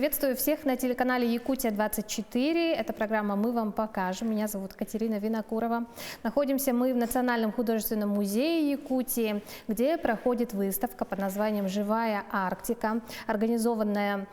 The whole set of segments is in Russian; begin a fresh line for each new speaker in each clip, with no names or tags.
Приветствую всех на телеканале Якутия-24. Это программа «Мы вам покажем». Меня зовут Катерина Винокурова. Находимся мы в Национальном художественном музее Якутии, где проходит выставка под названием «Живая Арктика», организованная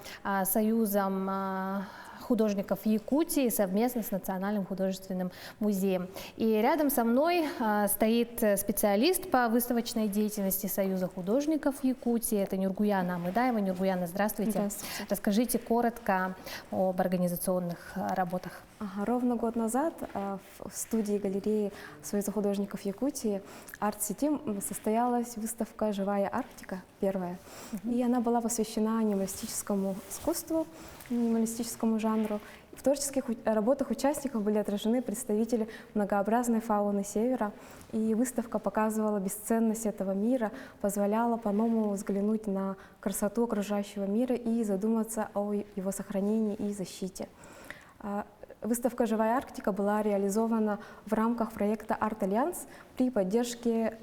Союзом художников Якутии совместно с Национальным художественным музеем. И рядом со мной стоит специалист по выставочной деятельности Союза художников Якутии. Это Нюргуяна Амыдаева. Нюргуяна, здравствуйте.
Здравствуйте.
Расскажите коротко об организационных работах.
Ровно год назад в студии галереи Союза художников Якутии арт-сети состоялась выставка «Живая Арктика», первая. И она была посвящена анималистическому искусству, анималистическому жанру. В творческих работах участников были отражены представители многообразной фауны Севера, и выставка показывала бесценность этого мира, позволяла по-новому взглянуть на красоту окружающего мира и задуматься о его сохранении и защите. Выставка «Живая Арктика» была реализована в рамках проекта «Арт-Альянс» при поддержке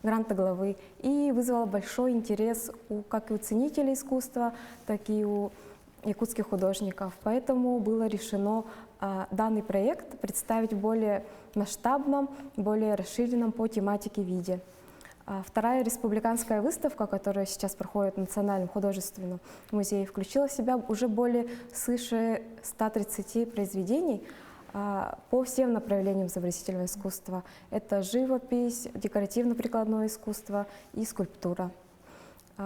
гранта главы и вызвала большой интерес как и у ценителей искусства, так и у якутских художников. Поэтому было решено данный проект представить в более масштабном, более расширенном по тематике виде. Вторая республиканская выставка, которая сейчас проходит в Национальном художественном музее, включила в себя уже более свыше 130 произведений по всем направлениям изобразительного искусства. Это живопись, декоративно-прикладное искусство и скульптура.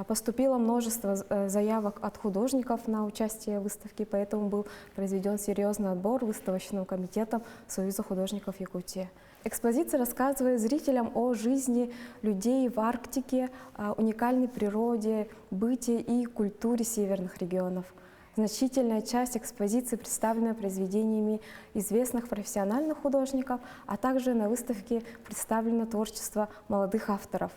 Поступило множество заявок от художников на участие в выставке, поэтому был произведен серьезный отбор выставочным комитетом Союза художников Якутии. Экспозиция рассказывает зрителям о жизни людей в Арктике, о уникальной природе, быте и культуре северных регионов. Значительная часть экспозиции представлена произведениями известных профессиональных художников, а также на выставке представлено творчество молодых авторов.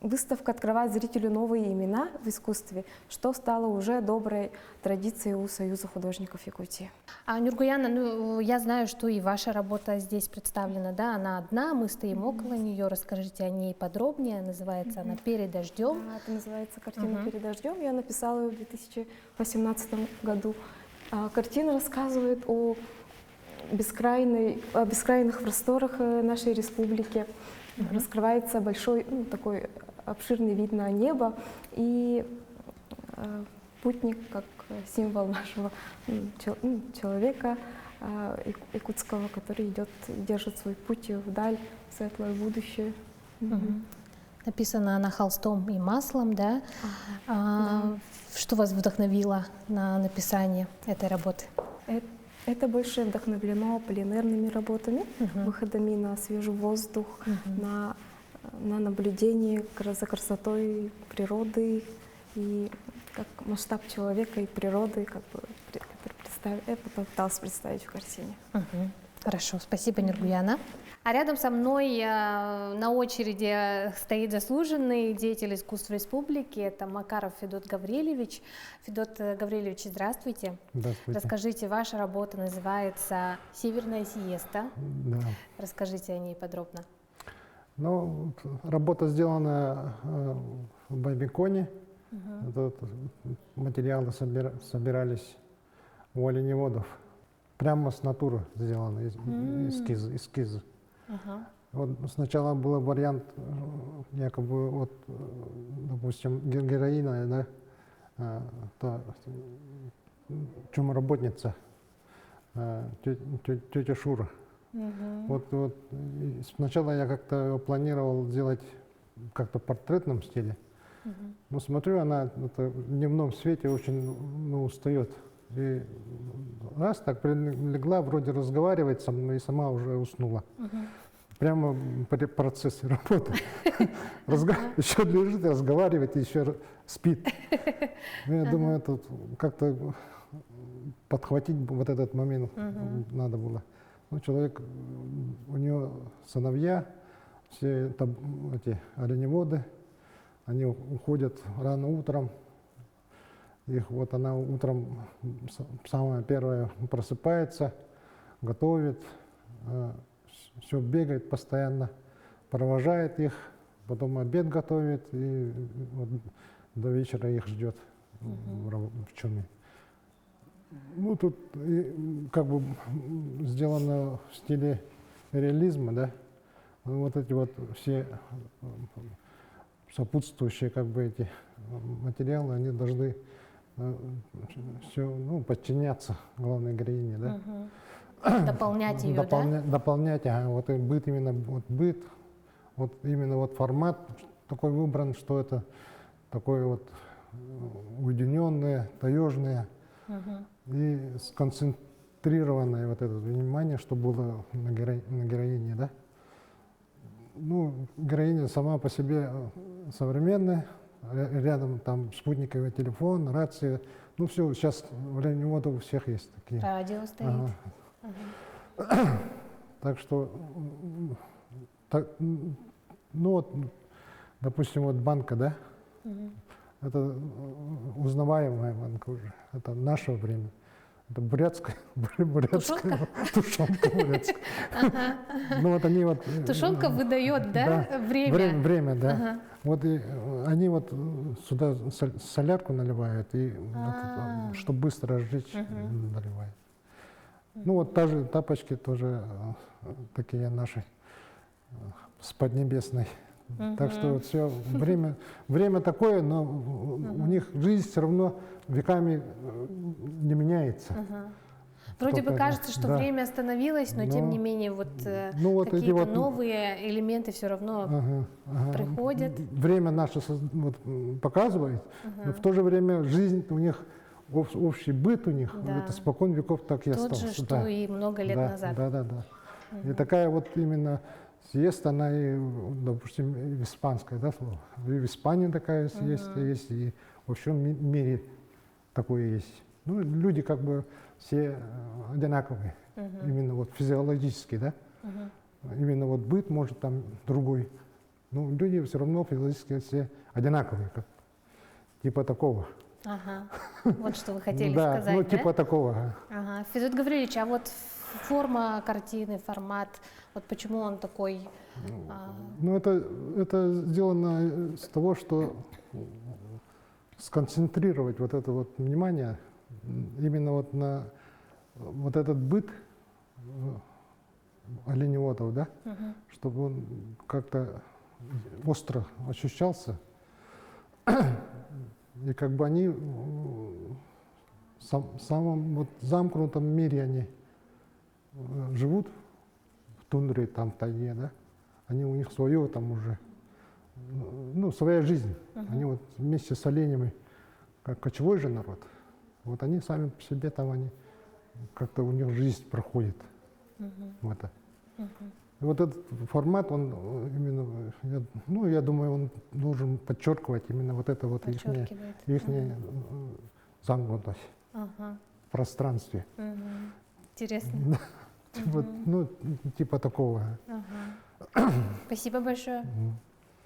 Выставка открывает зрителю новые имена в искусстве, что стало уже доброй традицией у Союза художников Якутии.
Нюргуяна, я знаю, что и ваша работа здесь представлена, да? Она одна, мы стоим около нее. Расскажите о ней подробнее. Называется она «Перед дождем».
Это называется картина «Перед дождем». Я написала ее в 2018 году. Картина рассказывает о бескрайних просторах нашей республики. Раскрывается большой, такой обширный вид на небо, и путник, как символ нашего человека якутского, который идет, держит свой путь вдаль, в светлое будущее.
Написана она холстом и маслом, да?
Да.
Что вас вдохновило на написание этой работы?
Это больше вдохновлено пленерными работами, выходами на свежий воздух, на наблюдение за красотой природы и как масштаб человека и природы, я попыталась представить в картине.
Хорошо, спасибо, Нюргуяна. А рядом со мной на очереди стоит заслуженный деятель искусства республики, это Макаров Федот Гаврилевич. Федот Гаврилевич, здравствуйте.
Здравствуйте.
Расскажите, ваша работа называется «Северная сиеста».
Да.
Расскажите о ней подробно.
Ну, работа сделана в Баймиконе. Материалы собирались у оленеводов. Прямо с натуры сделаны эскизы. Вот сначала был вариант, якобы, вот, допустим, героиня, да, чумоработница, тетя Шура. Вот сначала я как-то планировал сделать как-то в портретном стиле, но смотрю, она в дневном свете очень устает. И раз так легла, вроде разговаривает со мной и сама уже уснула. Прямо при процессе работы. Еще лежит, разговаривает, еще спит. Я думаю, тут как-то подхватить вот этот момент надо было. Ну, человек, у него сыновья, все эти оленеводы, они уходят рано утром. Их вот она утром самая первая просыпается, готовит, все бегает постоянно, провожает их, потом обед готовит и вот до вечера их ждет в чуме. Ну, тут как бы сделано в стиле реализма, да. Вот эти вот все сопутствующие как бы эти материалы, они должны все, ну, подчиняться главной героине, да.
Дополнять ее, да?
Дополнять, ага, вот и быт именно, вот быт, вот именно вот формат такой выбран, что это такое вот уединенное, таежное и сконцентрированное вот это внимание, что было на героине, да. Ну, героиня сама по себе современная, рядом там спутниковый телефон, рация, ну все, сейчас время вот у всех есть такие.
Радио стоит.
Так что, ну вот, допустим, вот банка, да, это узнаваемая банка уже, это наше время. Это бурятская тушенка бурятская. Ну вот они вот.
Тушенка выдает, да, время?
Время, да. Вот и они вот сюда солярку наливают, и чтобы быстро разжечь, наливают. Ну вот даже тапочки тоже такие наши, с Поднебесной. Так что вот все, время такое, но у них жизнь все равно веками не меняется.
Вроде бы кажется, что время остановилось, но тем не менее вот какие-то вот новые элементы все равно приходят.
Время наше вот показывает, но в то же время жизнь у них, общий быт у них, это спокон веков так и остался.
Тот же, что и много лет назад.
Да. И такая вот именно съезд, она и, допустим, и испанская, да, слово. И в Испании такая есть, и во всем мире такое есть. Ну, люди как бы все одинаковые, именно вот физиологически, да. Именно вот быт может там другой. Ну, люди все равно физиологически все одинаковые, как, типа такого.
Вот что вы хотели сказать,
да? Ну, типа такого.
Федот Гаврилович, а вот форма картины, формат, вот почему он такой?
Ну, это сделано с того, что сконцентрировать вот это вот внимание именно вот на вот этот быт оленеводов, да, чтобы он как-то остро ощущался. И как бы они в самом вот замкнутом мире они живут, в тундре, там, в тайге, да, они у них свое там уже, ну, своя жизнь. Они вот вместе с оленями, как кочевой же народ, вот они сами по себе там, они как-то у них жизнь проходит. В это. И вот этот формат, он именно, я думаю, он должен подчеркивать именно вот это вот ихняя замкнутость в пространстве.
Интересно.
Вот, ну, типа такого.
Спасибо большое.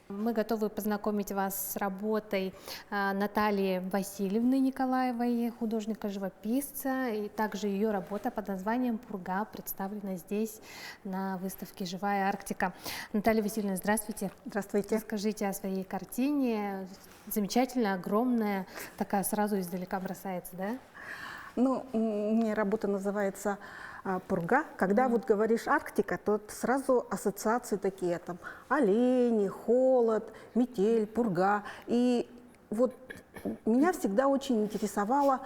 Мы готовы познакомить вас с работой Натальи Васильевны Николаевой, художника-живописца, и также ее работа под названием «Пурга» представлена здесь на выставке «Живая Арктика». Наталья Васильевна, здравствуйте.
Здравствуйте.
Расскажите о своей картине. Замечательная, огромная, такая сразу издалека бросается, да?
Ну, у меня работа называется «Пурга». Когда вот говоришь «Арктика», то сразу ассоциации такие, там, олени, холод, метель, пурга. И вот меня всегда очень интересовало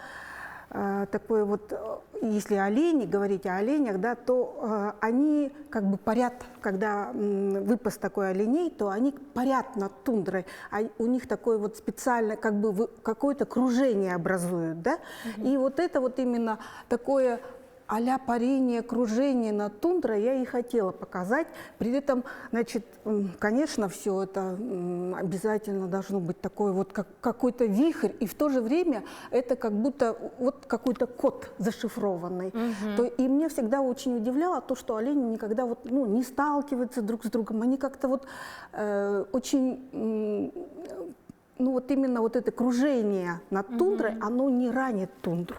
такое вот, если олени, говорить о оленях, да, то они как бы парят, когда выпас такой оленей, то они парят над тундрой, а у них такое вот специальное, как бы какое-то кружение образуют, да, и вот это вот именно такое а-ля парение, кружение над тундрой я и хотела показать. При этом, значит, конечно, все это обязательно должно быть такой вот какой-то вихрь, и в то же время это как будто вот какой-то код зашифрованный. И меня всегда очень удивляло то, что олени никогда вот, ну, не сталкиваются друг с другом, они как-то вот очень, ну вот именно вот это кружение над тундрой, оно не ранит тундру.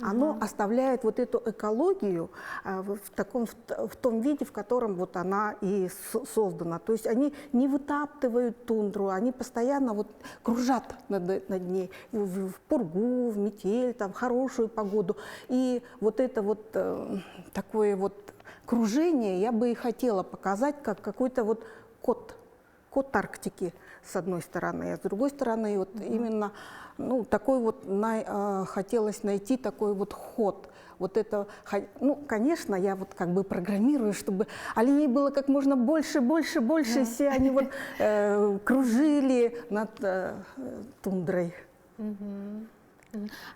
Оно оставляет вот эту экологию в том виде, в котором вот она и создана. То есть они не вытаптывают тундру, они постоянно вот кружат над ней в пургу, в метель, там, в хорошую погоду. И вот это вот такое вот кружение я бы и хотела показать, как какой-то вот код Арктики с одной стороны, а с другой стороны вот именно ну, такой вот хотелось найти такой вот ход. Вот это, ну, конечно, я вот как бы программирую, чтобы оленей было как можно больше, все они вот кружили над тундрой.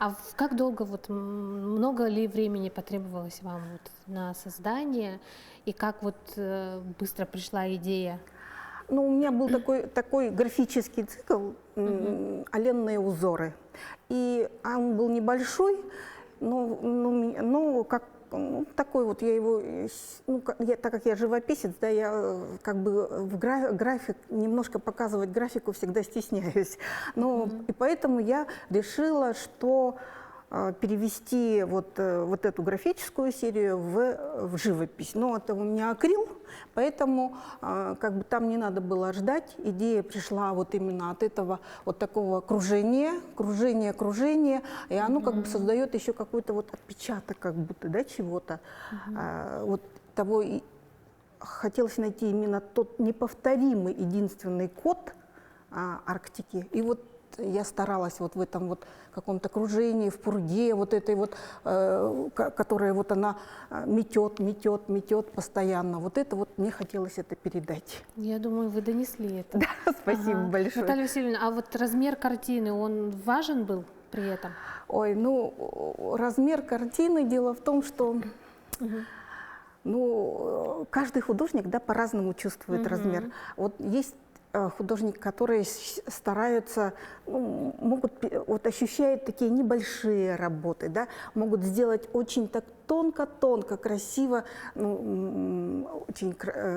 А как долго, вот много ли времени потребовалось вам вот на создание, и как вот быстро пришла идея?
Ну, у меня был такой графический цикл «Оленные узоры». И он был небольшой, но как такой вот я его, так как я живописец, да, я как бы в график, немножко показывать графику всегда стесняюсь. И поэтому я решила, что перевести вот эту графическую серию в живопись. Но это у меня акрил, поэтому как бы там не надо было ждать. Идея пришла вот именно от этого вот такого кружения, и оно как бы создает еще какой-то вот отпечаток как будто, да, чего-то. Вот того и хотелось найти именно тот неповторимый единственный код Арктики. И вот я старалась вот в этом вот каком-то кружении, в пурге, вот этой вот, которая вот она метет постоянно. Вот это вот мне хотелось это передать.
Я думаю, вы донесли это.
Да, спасибо большое.
Наталья Васильевна, а вот размер картины, он важен был при этом?
Ой, ну, размер картины, дело в том, что ну, каждый художник, да, по-разному чувствует размер. Вот есть художники, которые стараются, ну, могут, вот ощущают такие небольшие работы, да, могут сделать очень так тонко, красиво, ну, очень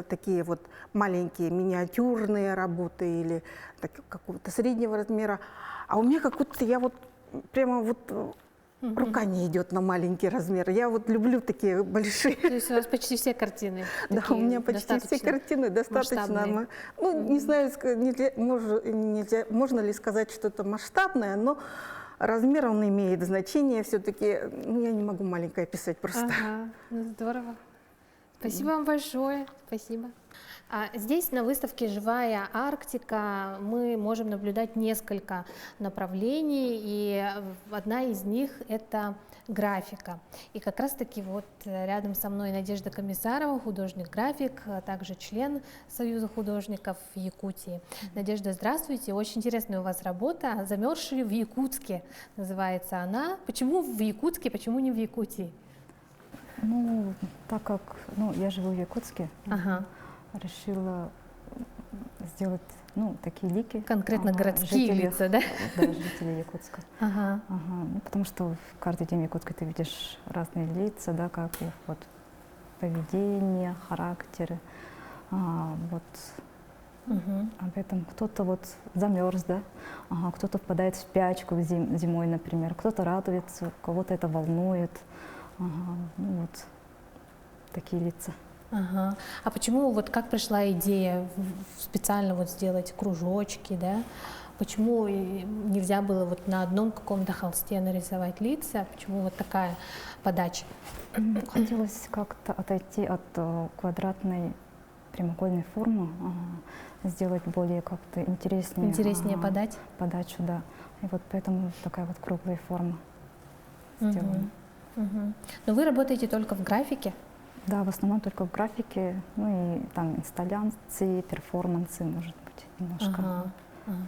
такие вот маленькие миниатюрные работы или какого-то среднего размера. А у меня как-то я вот прямо вот рука не идет на маленький размер. Я вот люблю такие большие.
То есть у вас почти все картины
Да, у меня почти все картины достаточно. Ну, не знаю, можно ли сказать, что это масштабное, но размер он имеет значение. Все-таки ну, я не могу маленькое писать просто.
Ага, ну, здорово. Спасибо вам большое. Спасибо. Здесь на выставке «Живая Арктика» мы можем наблюдать несколько направлений, и одна из них – это графика. И как раз-таки вот рядом со мной Надежда Комиссарова, художник-график, а также член Союза художников Якутии. Надежда, здравствуйте. Очень интересная у вас работа «Замерзшие в Якутске» называется она. Почему в Якутске, почему не в Якутии?
Ну, так как я живу в Якутске, решила сделать такие лики.
Конкретно городские лица, да?
Да, жители Якутска. Ну, потому что каждый день в Якутске ты видишь разные лица, да, как их вот поведение, характеры. Вот. Об этом кто-то вот замерз, да, кто-то впадает в спячку зимой, например, кто-то радуется, кого-то это волнует. Ну вот такие лица.
А почему, вот как пришла идея специально вот сделать кружочки, да? Почему нельзя было вот на одном каком-то холсте нарисовать лица? Почему вот такая подача?
Хотелось как-то отойти от квадратной прямоугольной формы, сделать более как-то интереснее.
Интереснее подать?
Подачу, да. И вот поэтому такая вот круглая форма сделана.
Но вы работаете только в графике?
Да, в основном только в графике, ну и там инсталляции, перформансы, может быть, немножко.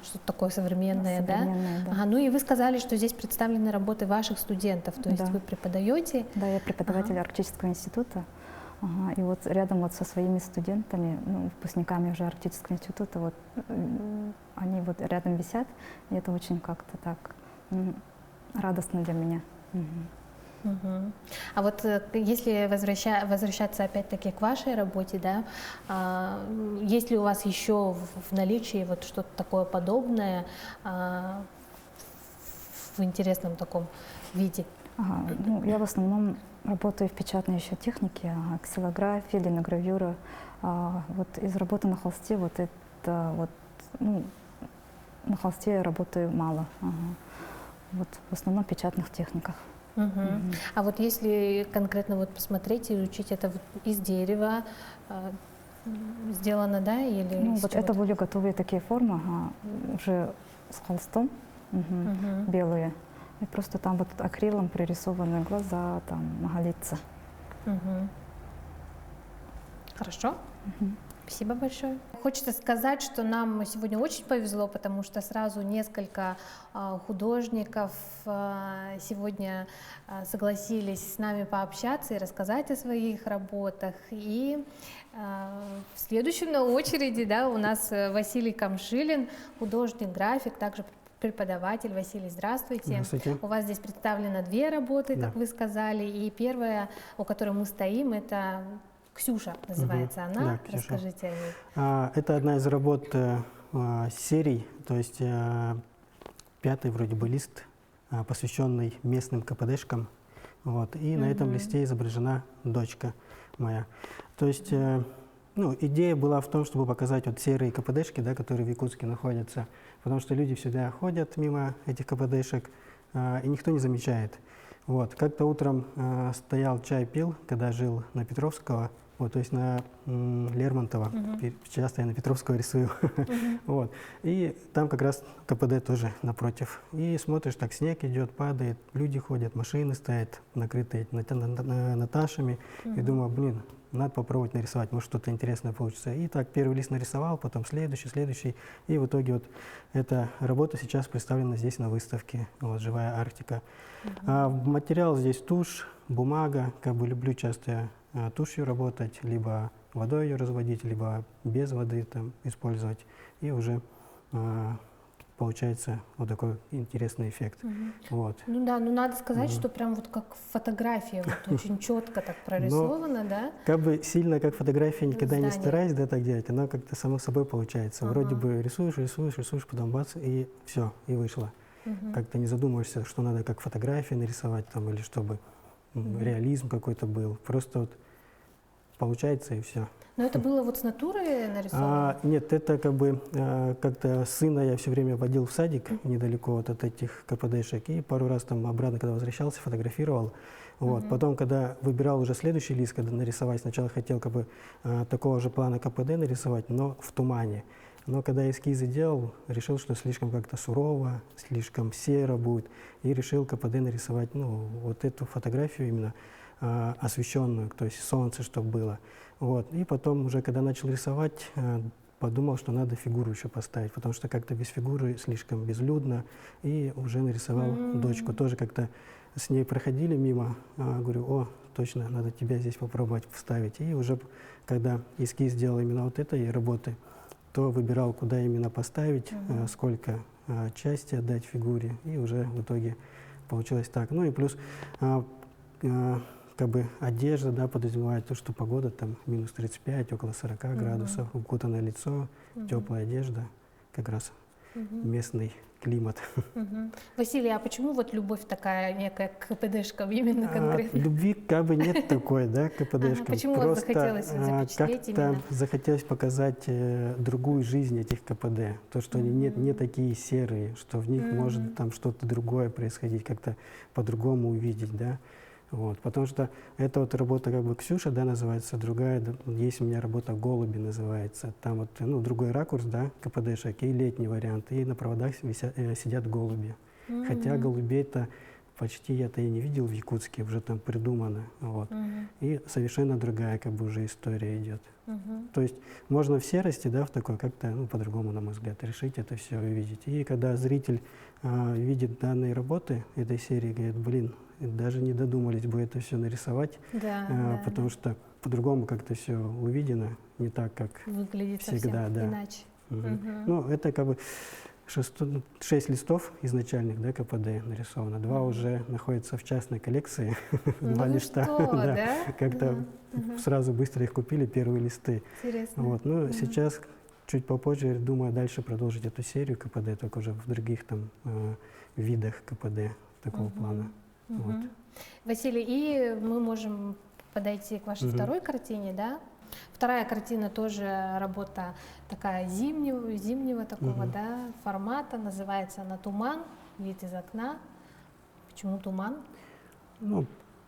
Что-то такое современное, да?
Да.
Ну и вы сказали, что здесь представлены работы ваших студентов, то есть вы преподаете?
Да, я преподаватель Арктического института, и вот рядом вот со своими студентами, выпускниками уже Арктического института, вот они вот рядом висят, и это очень как-то так радостно для меня.
А вот если возвращаться опять-таки к вашей работе, да, есть ли у вас еще в наличии вот что-то такое подобное в интересном таком виде?
Ага, ну, я в основном работаю в печатной еще технике, ксилографии, линогравюра. Вот из работы на холсте, вот это вот, ну, на холсте я работаю мало. Ага. Вот в основном в печатных техниках.
А вот если конкретно вот посмотреть и изучить это вот из дерева сделано, да, или
Ну,
из
вот
чего-то?
это были готовые такие формы, уже с холстом, белые. И просто там вот акрилом пририсованы глаза, там, ноголица.
Хорошо. Спасибо большое. Хочется сказать, что нам сегодня очень повезло, потому что сразу несколько художников сегодня согласились с нами пообщаться и рассказать о своих работах. И в следующем на очереди, да, у нас Василий Камшилин, художник, график, также преподаватель. Василий, здравствуйте.
Здравствуйте.
У вас здесь представлено 2 работы,
Да.
как вы сказали, и первая, у которой мы стоим, это Ксюша, называется она.
Да, Ксюша.
Расскажите о ней.
Это одна из работ серий, то есть 5-й вроде бы лист, посвященный местным КПДшкам. Вот, и на этом листе изображена дочка моя. То есть ну, идея была в том, чтобы показать вот серые КПДшки, да, которые в Якутске находятся, потому что люди всегда ходят мимо этих КПДшек, и никто не замечает. Вот. Как-то утром стоял, чай пил, когда жил на Петровского, вот, то есть на Лермонтова, часто я на Петровского рисую. Вот. И там как раз КПД тоже напротив. И смотришь, так снег идет, падает, люди ходят, машины стоят, накрытые наташами. И думаю, блин, надо попробовать нарисовать, может что-то интересное получится. И так первый лист нарисовал, потом следующий. И в итоге вот эта работа сейчас представлена здесь на выставке, вот, «Живая Арктика». Материал здесь тушь, бумага, как бы люблю часто тушью работать, либо водой ее разводить, либо без воды там использовать. И уже получается вот такой интересный эффект. Вот.
Ну да, ну надо сказать, что прям вот как фотография, вот очень четко так прорисовано, да?
Как бы сильно, как фотография, никогда не
Здание.
стараюсь, да, так делать, оно как-то само собой получается. Вроде бы рисуешь, потом бац, и все, и вышло. Как-то не задумываешься, что надо как фотографии нарисовать там, или чтобы реализм какой-то был. Просто вот получается, и все.
Но это было вот с натуры нарисовано?
Нет, это как бы как-то сына я все время водил в садик недалеко вот от этих КПДшек, и пару раз там обратно, когда возвращался, фотографировал. Вот. Потом, когда выбирал уже следующий лист, когда нарисовать, сначала хотел как бы такого же плана КПД нарисовать, но в тумане. Но когда эскизы делал, решил, что слишком как-то сурово, слишком серо будет, и решил КПД нарисовать, ну, вот эту фотографию именно освещенную, то есть солнце, чтобы было. Вот. И потом уже, когда начал рисовать, подумал, что надо фигуру еще поставить, потому что как-то без фигуры слишком безлюдно, и уже нарисовал дочку. Тоже как-то с ней проходили мимо, говорю, о, точно, надо тебя здесь попробовать вставить. И уже, когда эскиз сделал именно вот этой работы, то выбирал, куда именно поставить, сколько части отдать фигуре, и уже в итоге получилось так. Ну и плюс как бы одежда, да, подразумевает то, что погода там минус 35, около 40 градусов, укутанное лицо, теплая одежда, как раз местный климат.
Василий, а почему вот любовь такая некая к КПДшкам именно конкретно?
Любви как бы нет такой, да, к КПДшкам.
Почему вот захотелось запечатлеть
как-то
именно?
захотелось показать другую жизнь этих КПД. То, что они не такие серые, что в них может там что-то другое происходить, как-то по-другому увидеть, да. Вот, потому что эта вот работа как бы Ксюша, да, называется, другая, да, есть у меня работа «Голуби» называется. Там вот, ну, другой ракурс, да, КПДшек, и летний вариант, и на проводах сидят голуби. Хотя голубей-то почти я-то и не видел в Якутске, уже там придумано. Вот. И совершенно другая как бы уже история идет. То есть можно в серости, да, в такой как-то, ну, по-другому, на мой взгляд, решить это все увидеть. И когда зритель видит данные работы этой серии, говорит, блин, даже не додумались бы это все нарисовать, потому что по-другому как-то все увидено, не так, как
выглядит
всегда.
совсем
Да.
иначе.
Ну, это как бы 6 листов изначальных, да, КПД нарисовано, 2 уже находятся в частной коллекции, 2 листа.
Да?
Как-то сразу быстро их купили, первые листы.
Интересно.
Вот. Ну, сейчас, чуть попозже, думаю дальше продолжить эту серию КПД, только уже в других там видах КПД такого плана. Вот.
Василий, и мы можем подойти к вашей второй картине, да? Вторая картина тоже работа такая зимнего такого, да, формата, называется она «Туман», вид из окна. Почему туман?
Ну,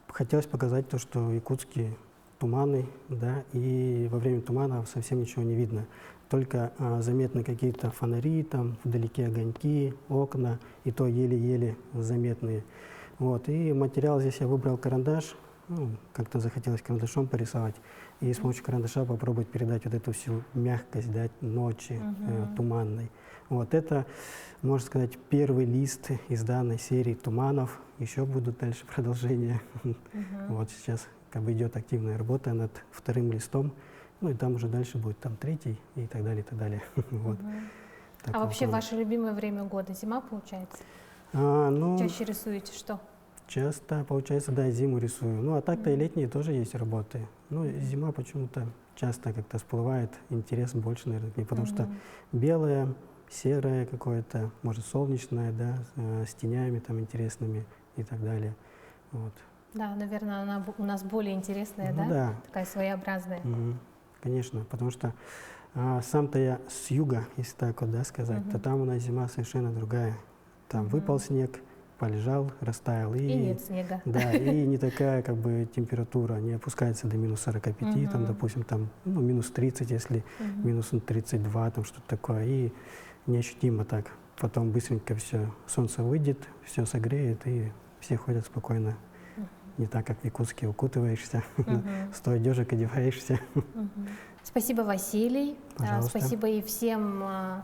хотелось показать то, что в Якутске туманы, да, и во время тумана совсем ничего не видно. Только заметны какие-то фонари, там вдалеке огоньки, окна, и то еле-еле заметные. Вот. И материал здесь я выбрал карандаш, ну, как-то захотелось карандашом порисовать, и с помощью карандаша попробовать передать вот эту всю мягкость, да, ночи туманной. Вот это, можно сказать, первый лист из данной серии туманов. Еще будут дальше продолжения. Вот сейчас как бы идет активная работа над вторым листом. Ну и там уже дальше будет там третий и так далее, и так далее. Вот.
А вообще ваше любимое время года зима, получается?
Ну,
Чаще рисуете что?
часто, получается, да, зиму рисую. Ну, а так-то и летние тоже есть работы. Ну, зима почему-то часто как-то всплывает, интерес больше, наверное, к ней, потому что белое, серое какое-то, может, солнечное, да, с тенями там интересными и так далее. Вот.
Да, наверное, она у нас более интересная,
Ну,
да?
да.
Такая своеобразная.
Конечно, потому что сам-то я с юга, если так вот, да, сказать, то там у нас зима совершенно другая. Там выпал снег, полежал, растаял.
И нет снега.
Да, и не такая как бы температура, не опускается до минус 45, там, допустим, там, ну, минус 30, если минус 32, там что-то такое, и неощутимо так. Потом быстренько все, солнце выйдет, все согреет, и все ходят спокойно. Не так, как в Якутске, укутываешься, 100 одежек одеваешься.
Спасибо, Василий.
Пожалуйста.
Спасибо и всем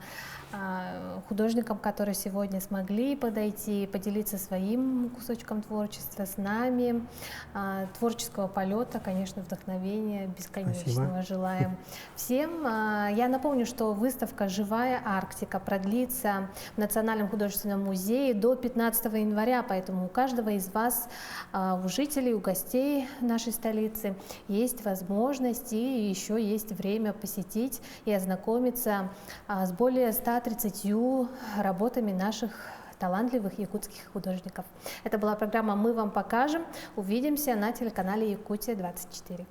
художникам, которые сегодня смогли подойти, поделиться своим кусочком творчества с нами. Творческого полета, конечно, вдохновения бесконечного.
Спасибо.
Желаем всем. Я напомню, что выставка «Живая Арктика» продлится в Национальном художественном музее до 15 января, поэтому у каждого из вас, у жителей, у гостей нашей столицы, есть возможность и еще есть время посетить и ознакомиться с более 130 работами наших талантливых якутских художников. Это была программа «Мы вам покажем». Увидимся на телеканале Якутия 24.